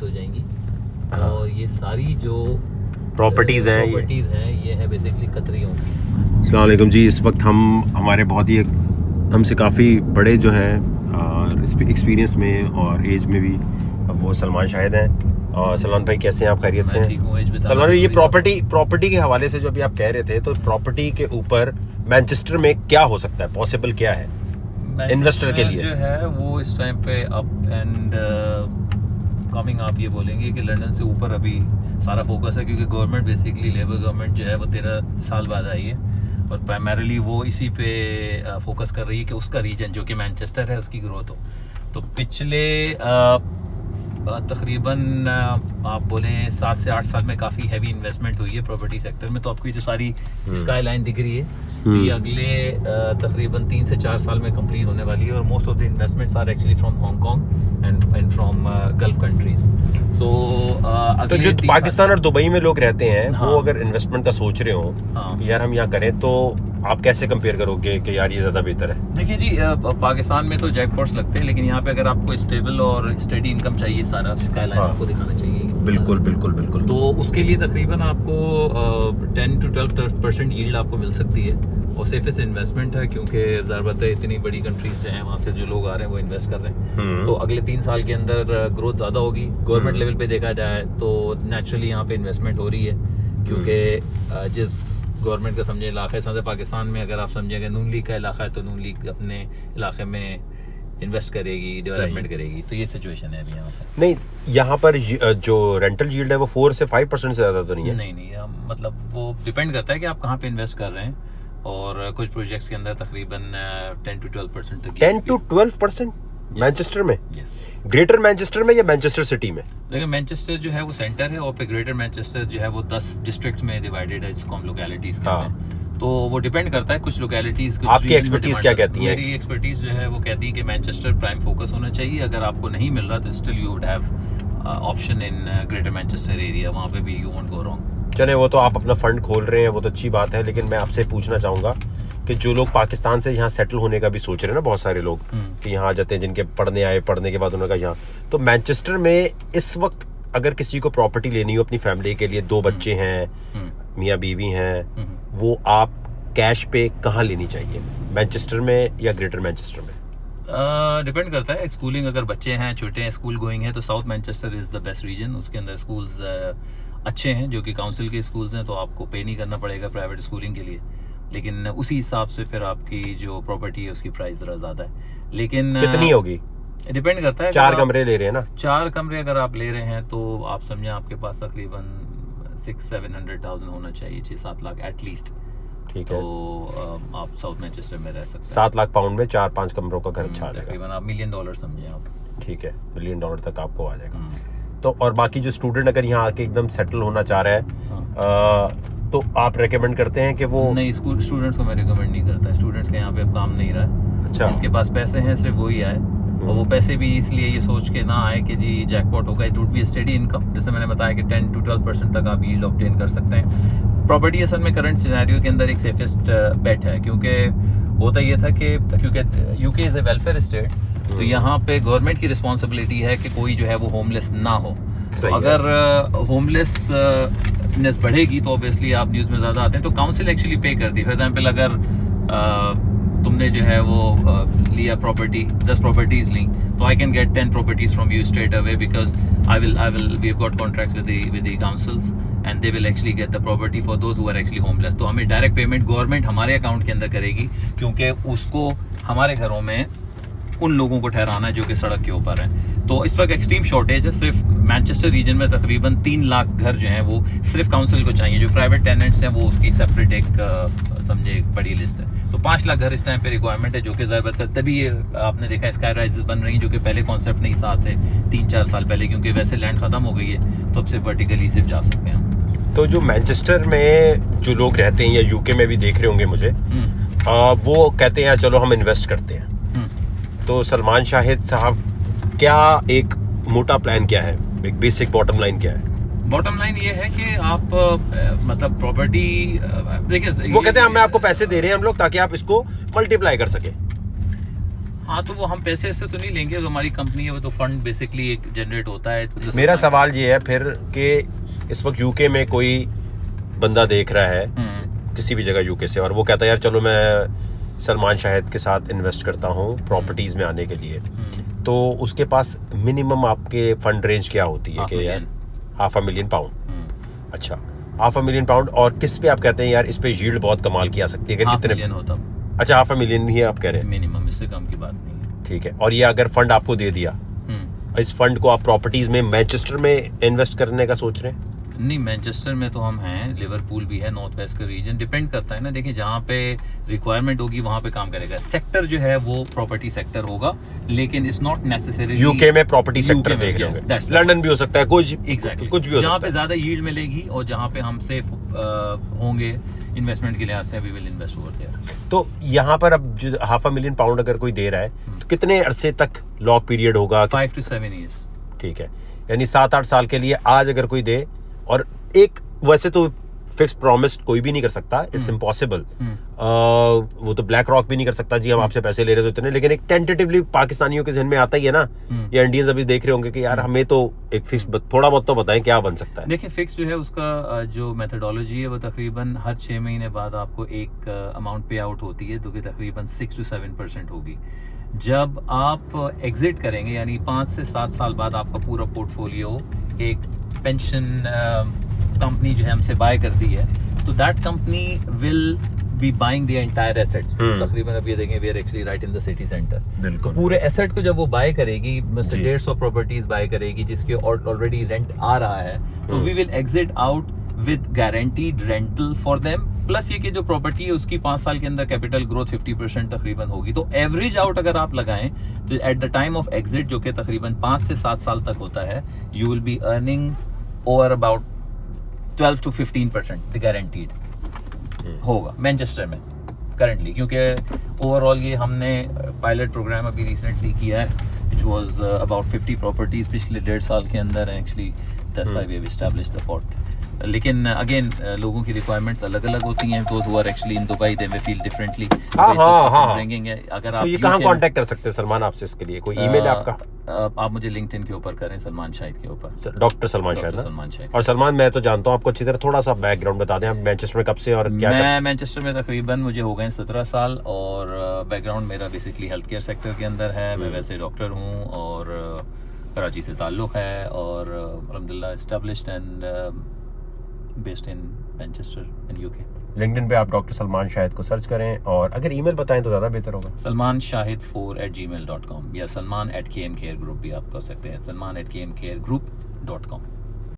हो जाएंगी। और ये सारी जो प्रॉपर्टीज़ हैं ये है बेसिकली कतरियों की। अस्सलाम वालेकुम जी। इस वक्त हम हमारे बहुत ही हमसे काफ़ी बड़े जो हैं एक्सपीरियंस में और एज में भी वो सलमान शाहिद हैं। और सलमान भाई कैसे हैं आप? खैरियत से हैं? ठीक हूँ। सलमान भाई, ये प्रॉपर्टी के हवाले से जो अभी आप कह रहे थे, तो प्रॉपर्टी के ऊपर मैनचेस्टर में क्या हो सकता है, पॉसिबल क्या है इन्वेस्टर के लिए? जो है वो इस टाइम पे अप एंड कमिंग, आप ये बोलेंगे कि लंदन से ऊपर अभी सारा फोकस है, क्योंकि गवर्नमेंट बेसिकली लेबर गवर्नमेंट जो है वो 13 साल बाद आई है और प्राइमरीली वो इसी पे फोकस कर रही है कि उसका रीजन जो कि मैनचेस्टर है उसकी ग्रोथ हो। तो पिछले तकरीबन आप बोलें 7 से 8 साल में काफ़ी हैवी इन्वेस्टमेंट हुई है प्रॉपर्टी सेक्टर में। तो आपको ये जो सारी स्काई लाइन दिख रही है, तो ये अगले तकरीबन 3 से 4 साल में कंप्लीट होने वाली है। और most of the investments are actually from Hong Kong and from gulf countries. So तो जो पाकिस्तान और दुबई में लोग रहते हैं, हाँ, वो अगर इन्वेस्टमेंट का सोच रहे हो, हाँ, यार हम यहाँ करें, तो आप कैसे कंपेयर करोगे कि यार ये ज़्यादा बेहतर है? देखिए जी, पाकिस्तान में तो जैकपॉट्स लगते हैं, लेकिन यहाँ पे अगर आपको स्टेबल और स्टेडी इनकम चाहिए, सारा स्काई लाइन आपको दिखाना चाहिए। बिल्कुल बिल्कुल बिल्कुल। तो उसके लिए तकरीबन आपको 10 to 12% यील्ड आपको मिल सकती है और सेफेस्ट इन्वेस्टमेंट है, क्योंकि ज़ाहिर बात है इतनी बड़ी कंट्रीज हैं, वहाँ से जो लोग आ रहे हैं वो इन्वेस्ट कर रहे हैं। तो अगले 3 साल के अंदर ग्रोथ ज़्यादा होगी। गवर्नमेंट लेवल पे देखा जाए तो नेचुरली यहाँ पे इन्वेस्टमेंट हो रही है, क्योंकि जिस गवर्नमेंट का समझे इलाका है, समझे पाकिस्तान में अगर आप समझेंगे नून लीग का इलाका है, तो नून लीग अपने इलाके में इन्वेस्ट करेगी, डेवलपमेंट करेगी। तो ये सिचुएशन है अभी यहाँ पर। नहीं, यहाँ पर जो रेंटल यील्ड है वो 4 से 5% से ज़्यादा तो नहीं है? नहीं, मतलब वो डिपेंड करता है कि आप कहाँ पे इन्वेस्ट कर रहे हैं। और कुछ प्रोजेक्ट्स के अंदर तकरीबन 10 to 12% तक। 10 to 12% मैनचेस्टर में? यस। ग्रेटर मैनचेस्टर में या मैनचेस्टर सिटी में? देखिए, मैनचेस्टर जो है वो सेंटर है, और फिर ग्रेटर मैनचेस्टर जो है वो 10 डिस्ट्रिक्ट्स में डिवाइडेड है, जिसको हम लोकेलिटीज कहते हैं। तो वो डिपेंड करता है, कुछ लोकेलिटीज। आपकी एक्सपर्टीज क्या कहती है? मेरी एक्सपर्टीज जो है वो कहती है कि मैनचेस्टर प्राइम फोकस होना चाहिए। अगर आपको नहीं मिल रहा तो still you would have option in greater Manchester area, वहाँ पे भी यू वोंट गो रॉन्ग। चले, वो तो आप अपना फंड खोल रहे हैं, वो तो अच्छी बात है, लेकिन मैं आपसे पूछना चाहूँगा कि जो लोग पाकिस्तान से यहाँ सेटल होने का भी सोच रहे हैं ना, बहुत सारे लोग कि यहाँ आ जाते हैं, जिनके पढ़ने के बाद उन्होंने कहा यहाँ, तो मैनचेस्टर में इस वक्त अगर किसी को प्रॉपर्टी लेनी हो अपनी फैमिली के लिए, 2 बच्चे हैं, मियाँ बीवी हैं, वो आप कैश पे कहाँ लेनी चाहिए, मैनचेस्टर में या ग्रेटर मैनचेस्टर में? डिपेंड करता है। स्कूलिंग, अगर बच्चे हैं छोटे हैं, स्कूल गोइंग है, तो south Manchester is the best region. उसके अंदर स्कूल्स अच्छे हैं जो कि काउंसिल के स्कूल्स हैं, तो आपको पे नहीं करना पड़ेगा प्राइवेट स्कूलिंग के लिए। लेकिन उसी हिसाब से फिर आपकी जो प्रॉपर्टी है उसकी प्राइस ज़रा ज़्यादा है। लेकिन कितनी होगी? डिपेंड करता है। 4 कमरे ले रहे हैं ना? 4 कमरे अगर आप ले रहे हैं तो आप समझें आपके पास तकरीबन 600-700,000 होना चाहिए, 6-7 लाख एटलीस्ट। ठीक है, तो आप साउथ मैनचेस्टर में रह सकते हैं। 7 लाख पाउंड में 4-5 कमरों का घर अच्छा आ जाएगा। तकरीबन आप $1 मिलियन समझें आप। ठीक है, $1 मिलियन तक आपको आ जाएगा। तो और बाकी जो स्टूडेंट अगर यहाँ आके एकदम सेटल होना चाह रहा है, तो आप रेकमेंड करते हैं कि वो? नहीं, स्कूल स्टूडेंट्स को मैं रिकमेंड नहीं करता। स्टूडेंट्स के यहाँ पे अब काम नहीं रहा है। अच्छा। जिसके पास पैसे हैं सिर्फ वही आए, और वो पैसे भी इसलिए ये सोच के ना आए कि जी जैकपॉट होगा। It would be steady income, जैसे मैंने बताया कि 10 to 12% तक आप यील्ड ऑब्टेन कर सकते हैं। प्रॉपर्टी असल में करंट सिनेरियो के अंदर एक सेफेस्ट बेट है, क्योंकि होता ये था कि क्योंकि UK is a welfare state, तो यहाँ पे गवर्नमेंट की रिस्पॉन्सिबिलिटी है कि कोई जो है वो होमलेस ना हो। तो अगर होमलेसनेस बढ़ेगी तो ऑब्वियसली आप न्यूज़ में ज़्यादा आते हैं, तो काउंसिल एक्चुअली पे कर दी। फॉर एग्जाम्पल, अगर तुमने जो है वो लिया प्रॉपर्टी, 10 प्रॉपर्टीज ली, तो I can get 10 properties from you straight away, because I will we have got contracts with the councils and they will actually get the property for those who are actually homeless. तो हमें direct payment government हमारे account के अंदर करेगी, क्योंकि उसको हमारे घरों में उन लोगों को ठहराना है जो कि सड़क के ऊपर है। तो इस वक्त एक्सट्रीम शॉर्टेज है। सिर्फ मैनचेस्टर रीजन में तकरीबन 3 लाख घर जो हैं वो सिर्फ काउंसिल को चाहिए। जो प्राइवेट टेनेंट्स हैं वो उसकी सेपरेट एक समझे एक बड़ी लिस्ट है। तो 5 लाख घर इस टाइम पे रिक्वायरमेंट है, जो कि ज़रूरत है। तभी आपने देखा स्काई राइजेस बन रही हैं, जो कि पहले कॉन्सेप्ट नहीं था, आज से 3-4 साल पहले, क्योंकि वैसे लैंड खत्म हो गई है, तो अब सिर्फ वर्टिकली सिर्फ जा सकते हैं। तो जो मैनचेस्टर में जो लोग रहते हैं या यूके में भी देख रहे होंगे मुझे, वो कहते हैं चलो हम इन्वेस्ट करते हैं। तो सलमान शाहिद साहब, क्या एक मोटा प्लान क्या है, एक बेसिक बॉटम लाइन क्या है? बॉटम लाइन ये है कि आप मतलब प्रॉपर्टी देखिए, वो कहते हैं हमें आपको पैसे दे रहे हैं हम लोग ताकि आप इसको मल्टीप्लाई कर सके। हाँ, तो वो हम पैसे से तो नहीं लेंगे, जो हमारी कंपनी है वो तो फंड बेसिकली एक जनरेट होता है। मेरा सवाल ये है फिर कि इस वक्त यूके में कोई बंदा देख रहा है किसी भी जगह यूके से, और वो कहता है यार चलो मैं सलमान शाहिद के साथ इन्वेस्ट करता हूँ प्रॉपर्टीज में आने के लिए, तो उसके पास मिनिमम आपके फंड रेंज क्या होती है? कि यार £500,000 पाउंड। अच्छा, £500,000 और किस पे आप कहते हैं यार इस पे यील्ड बहुत कमाल की आ सकती है? कितने मिलियन होता? अच्छा, £500,000 ही आप कह रहे हैं मिनिमम, इससे कम की बात नहीं है। ठीक है, और ये अगर फंड आपको दे दिया, इस फंड को आप प्रॉपर्टीज में मैनचेस्टर में इन्वेस्ट करने का सोच रहे हैं? नहीं, मैनचेस्टर में तो हम हैं, लिवरपूल भी है, नॉर्थ वेस्ट का रीजन, डिपेंड करता है ना। देखिए जहाँ पे रिक्वायरमेंट होगी वहाँ पे काम करेगा। सेक्टर जो है वो प्रॉपर्टी सेक्टर होगा, लेकिं इट्स नॉट नेसेसरी यूके में प्रॉपर्टी सेक्टर देख रहे होंगे, लंदन भी हो सकता है, कुछ भी हो सकता है, जहाँ पे ज्यादा यील्ड मिलेगी और जहाँ पे हम सेफ होंगे इन्वेस्टमेंट के लिहाज से, we will invest over there. तो यहाँ पर अब जो £500,000 अगर कोई दे रहा है तो कितने अरसे तक लॉक पीरियड होगा? 5 to 7 years। ठीक है, यानी 7-8 साल के लिए आज अगर कोई दे, और एक वैसे तो फिक्स प्रॉमिस कोई भी नहीं कर सकता, इट्स इम्पॉसिबल। वो तो ब्लैक रॉक भी नहीं कर सकता जी हम आपसे पैसे ले रहे तो इतने, लेकिन एक टेंटेटिवली पाकिस्तानियों के जहन में आता ही है ना, या इंडियंस अभी देख रहे होंगे कि यार हमें तो एक फिक्स थोड़ा बहुत तो बताएं क्या बन सकता है। देखिए फिक्स जो है उसका जो मेथोडोलॉजी है वो तकरीबन हर 6 महीने बाद आपको एक अमाउंट पे आउट होती है, जो कि तकरीबन 6 to 7% होगी। जब आप एग्जिट करेंगे यानी 5 से 7 साल बाद आपका पूरा पोर्टफोलियो एक पेंशन कंपनी जो है हमसे बाय करती है, तो that company will be buying the entire assets. तकरीबन अब ये देखें, we are actually right in the city centre. बिल्कुल, पूरे एसेट को जब वो बाय करेगी, 150 प्रॉपर्टीज बाय करेगी जिसके ऑलरेडी रेंट आ रहा है, तो we will exit out with guaranteed rental for them, plus ये कि जो प्रॉपर्टी है उसकी 5 साल के अंदर कैपिटल ग्रोथ 50% तकरीबन होगी। तो एवरेज आउट अगर आप लगाएं तो at the time of exit, जो कि तकरीबन 5 से 7 साल तक होता है, you will be earning over about 12 to 15% guaranteed होगा मैनचेस्टर में करंटली, क्योंकि ओवरऑल ये हमने पायलट प्रोग्राम अभी रिसेंटली किया है, व्हिच वाज अबाउट 50 प्रॉपर्टीज पिछले 1.5 साल के अंदर, actually that's why we have established the port. लेकिन अगेन लोगों की रिक्वायरमेंट्स अलग अलग होती हैं। Those who are actually in Dubai they may feel differently. अगर आप तो ये कहाँ कांटेक्ट कर सकते हैं सलमान आपसे इसके लिए? कोई ईमेल है आपका? आप मुझे लिंक्डइन के ऊपर करें, सलमान शाहिद के ऊपर, डॉक्टर सलमान शाहिद। और सलमान, मैं तो जानता हूँ आपको अच्छी तरह, थोड़ा सा बैकग्राउंड बता दें, आप मैनचेस्टर में कब से और क्या? मैं मैनचेस्टर में तकरीबन मुझे हो गए 17 साल, और बैकग्राउंड मेरा बेसिकली हेल्थ केयर सेक्टर के अंदर है। मैं वैसे डॉक्टर हूँ और कराची से ताल्लुक़ है, और अल्हम्दुलिल्लाह established and based in Manchester in UK. LinkedIn पे आप डॉक्टर सलमान शाहिद को सर्च करें, और अगर ईमेल बताएं तो ज़्यादा बेहतर होगा। salmanshahid4@gmail.com या salman@kmcaregroup भी आप कर सकते हैं, salman@kmcaregroup.com।